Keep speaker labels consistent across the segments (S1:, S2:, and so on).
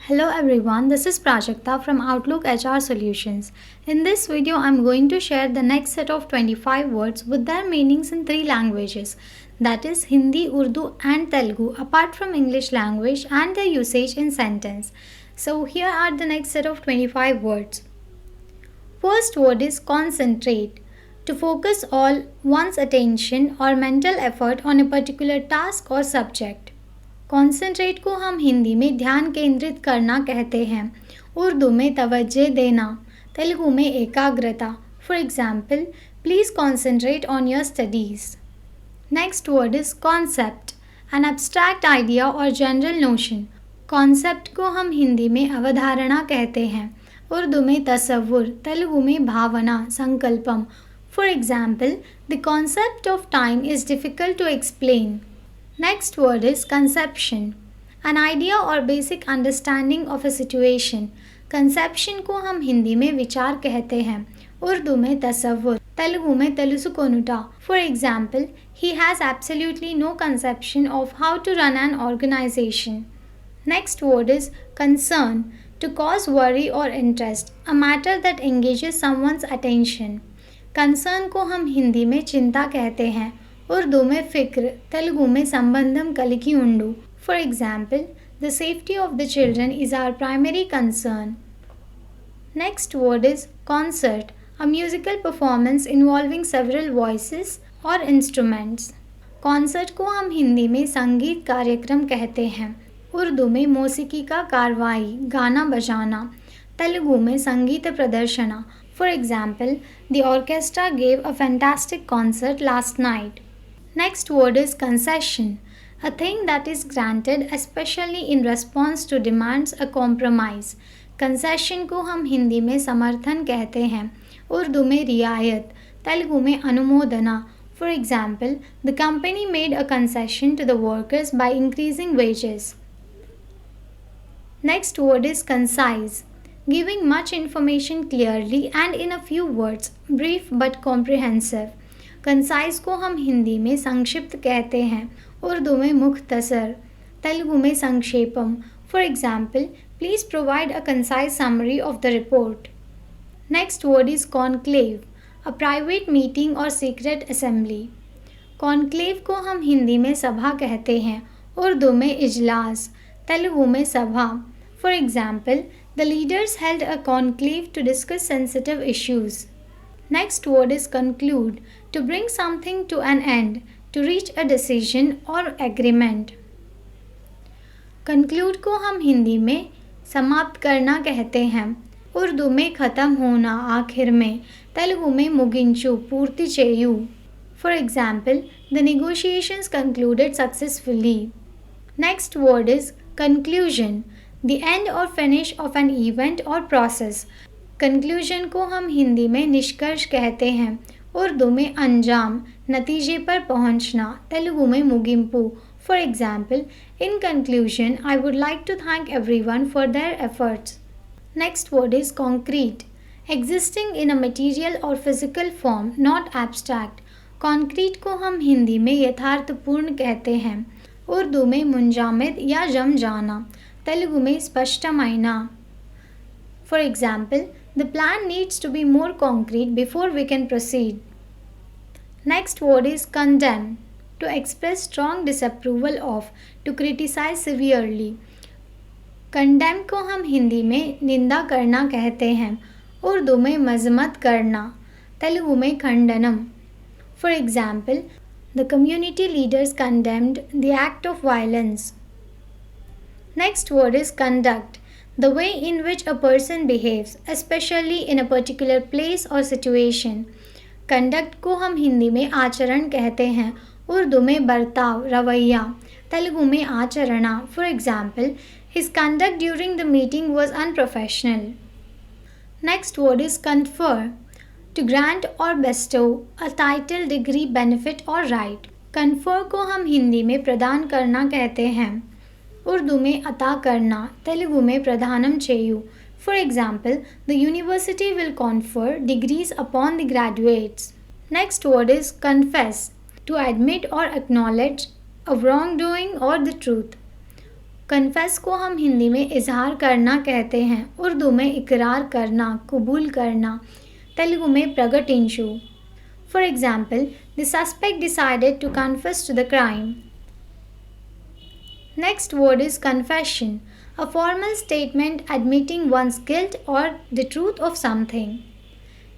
S1: Hello everyone, this is Prajakta from Outlook HR Solutions. In this video, I'm going to share the next set of 25 words with their meanings in three languages, that is Hindi, Urdu and Telugu, apart from English language and their usage in sentence. So here are the next set of 25 words. First word is concentrate. To focus all one's attention or mental effort on a particular task or subject. Concentrate को हम हिंदी में ध्यान केंद्रित करना कहते हैं, उर्दू में तवज्जो देना, तेलुगु में एकाग्रता. For example, please concentrate on your studies. Next word is concept, an abstract idea और जनरल नोशन. कॉन्सेप्ट को हम हिंदी में अवधारणा कहते हैं, उर्दू में तसव्वुर, तेलुगु में भावना, संकल्पम. For example, the concept of time is difficult to explain. Next word is conception, an idea or basic understanding of a situation. Conception को हम हिंदी में विचार कहते हैं, उर्दू में तसव्वुर, तेलुगु में तेलुसुकोनुटा. For example, he has absolutely no conception of how to run an organization. Next word is concern, to cause worry or interest, a matter that engages someone's attention. Concern को हम हिंदी में चिंता कहते हैं, उर्दू में फ़िक्र, तेलुगु में संबंधम कलिकी उंडू. For example, the safety of the children is our primary concern. Next word is concert, a musical performance involving several voices or instruments. Concert को हम हिंदी में संगीत कार्यक्रम कहते हैं, उर्दू में मौसीकी का कार्रवाई, गाना बजाना, तेलुगु में संगीत प्रदर्शना. For example, the orchestra gave a fantastic concert last night. Next word is concession, a thing that is granted especially in response to demands, a compromise. Concession को हम हिंदी में समर्थन कहते हैं, उर्दू में रियायत, तेलुगु में अनुमोदना. For example, the company made a concession to the workers by increasing wages. Next word is concise, giving much information clearly and in a few words, brief but comprehensive. Concise को हम हिंदी में संक्षिप्त कहते हैं, उर्दू में मुख्तसर, तेलुगु में संक्षेपम. For example, please provide a concise summary of the report. Next word is conclave, a private meeting or secret assembly. Conclave को हम हिंदी में सभा कहते हैं, उर्दू में इजलास, तेलुगु में सभा. For example, the leaders held a conclave to discuss sensitive issues. Next word is conclude, to bring something to an end, to reach a decision or agreement. Conclude को हम हिंदी में समाप्त करना कहते हैं, उर्दू में ख़त्म होना, आखिर में, तेलुगु में मुगिंचु, पूर्ति चेयु. For example, the negotiations concluded successfully. Next word is conclusion, the end or finish of an event or process. Conclusion को हम हिंदी में निष्कर्ष कहते हैं, उर्दू में अंजाम, नतीजे पर पहुंचना, तेलुगु में मुगिंपु. For example, in conclusion I would like to thank everyone for their efforts. Next word is concrete, existing in a material or physical form, not abstract. Concrete को हम हिंदी में यथार्थपूर्ण कहते हैं, उर्दू में मुंजामिद या जम जाना, तेलुगु में स्पष्टమైన. For example, the plan needs to be more concrete before we can proceed. Next word is condemn, to express strong disapproval of, to criticize severely. Condemn को हम हिंदी में निंदा करना कहते हैं, उर्दू में मजम्मत करना, तेलुगु में खंडनम. For example, the community leaders condemned the act of violence. Next word is conduct, the way in which a person behaves, especially in a particular place or situation. Conduct को हम हिंदी में आचरण कहते हैं, उर्दू में बर्ताव, रवैया, तेलुगु में आचरणा. For example, his conduct during the meeting was unprofessional. Next word is confer, to grant or bestow, a title, degree, benefit or right. Confer को हम हिंदी में प्रदान करना कहते हैं, उर्दू में अता करना, तेलुगु में प्रदानम चेयु. For example, the university will confer degrees upon the graduates. Next word is confess, to admit or acknowledge a wrongdoing or the truth. Confess को हम हिंदी में इजहार करना कहते हैं, उर्दू में इकरार करना, कबूल करना, तेलुगु में प्रगटिंचु। For example, the suspect decided to confess to the crime. Next word is confession, a formal statement admitting one's guilt or the truth of something.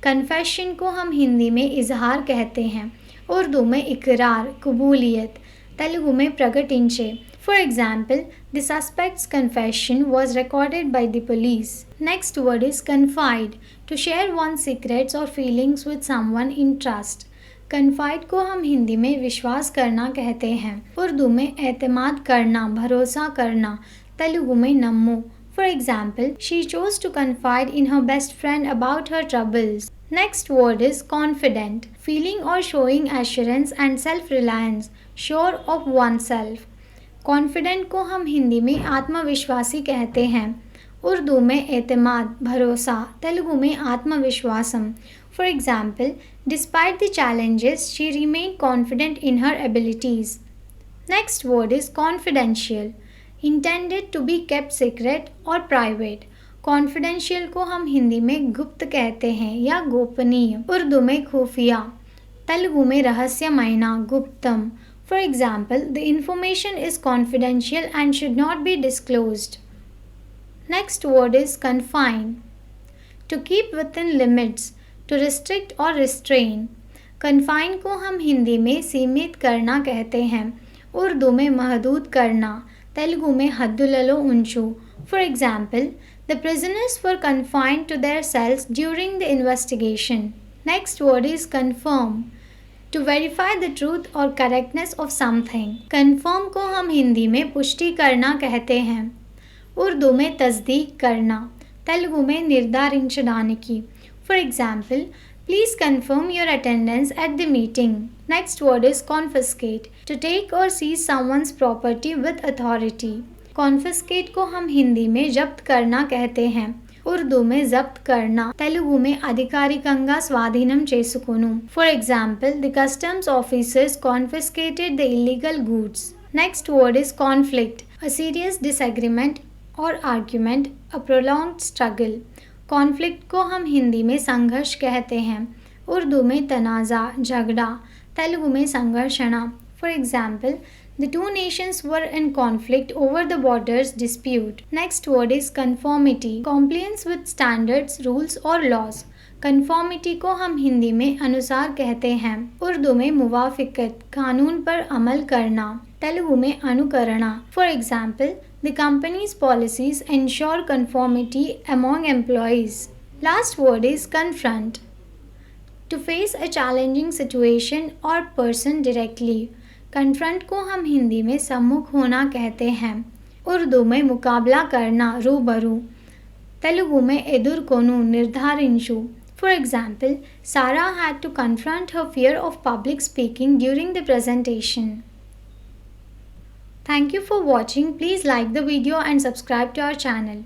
S1: Confession को हम हिंदी में इजहार कहते हैं, उर्दू में इकरार, कबूलियत, तेलुगु में प्रगटिंचे। For example, the suspect's confession was recorded by the police. Next word is confide, to share one's secrets or feelings with someone in trust. Confide को हम हिंदी में विश्वास करना कहते हैं, उर्दू में एतमाद करना, भरोसा करना, तेलुगु में Nammu. For example, she chose to confide in her best friend about her troubles. Next word is confident, feeling or showing assurance and self-reliance, sure of oneself. Confident को हम हिंदी में आत्मविश्वासी कहते हैं, उर्दू में एतमाद, भरोसा, तेलुगु में आत्मविश्वासम। For example, despite the challenges she remain confident in her abilities. Next word is confidential, intended to be kept secret or private. Confidential को हम हिंदी में गुप्त कहते हैं या गोपनीय, उर्दू में खुफिया, तेलुगु में रहस्यमयना, Guptam. For example, the information is confidential and should not be disclosed. Next word is confine, to keep within limits, to restrict or restrain. Confine को हम हिंदी में सीमित करना कहते हैं, उर्दू में महदूद करना, तेलुगु में हद्दुललो उंचू। For example, the prisoners were confined to their cells during the investigation. Next word is confirm, to verify the truth or correctness of something. Confirm को हम हिंदी में पुष्टि करना कहते हैं, उर्दू में तस्दीक करना, तेलुगु में निर्धारिंచడానికి। For example, please confirm your attendance at the meeting. Next word is confiscate, to take or seize someone's property with authority. Confiscate को हम हिंदी में जब्त करना कहते हैं, उर्दू में जब्त करना, तेलुगु में अधिकारिకంగా స్వాధీనం చేసుకొను। For example, the customs officers confiscated the illegal goods. Next word is conflict, a serious disagreement or argument, a prolonged struggle. Conflict को हम हिंदी में संघर्ष कहते हैं, उर्दू में तनाज़ा, झगड़ा, तेलुगु में संघर्षणा। For example, the two nations were in conflict over the borders dispute. Next word is conformity, compliance with standards, rules or laws. Conformity को हम हिंदी में अनुसार कहते हैं, उर्दू में मुवाफिकत, कानून पर अमल करना, तेलुगु में अनुकरणा। For example, the company's policies ensure conformity among employees. Last word is confront, to face a challenging situation or person directly. Confront को हम हिंदी में सम्मुख होना कहते हैं, उर्दू में मुकाबला करना, रूबरू, तेलुगु में एदुरकोनु, निर्धारिंचु। For example, Sarah had to confront her fear of public speaking during the presentation. Thank you for watching. Please like the video and subscribe to our channel.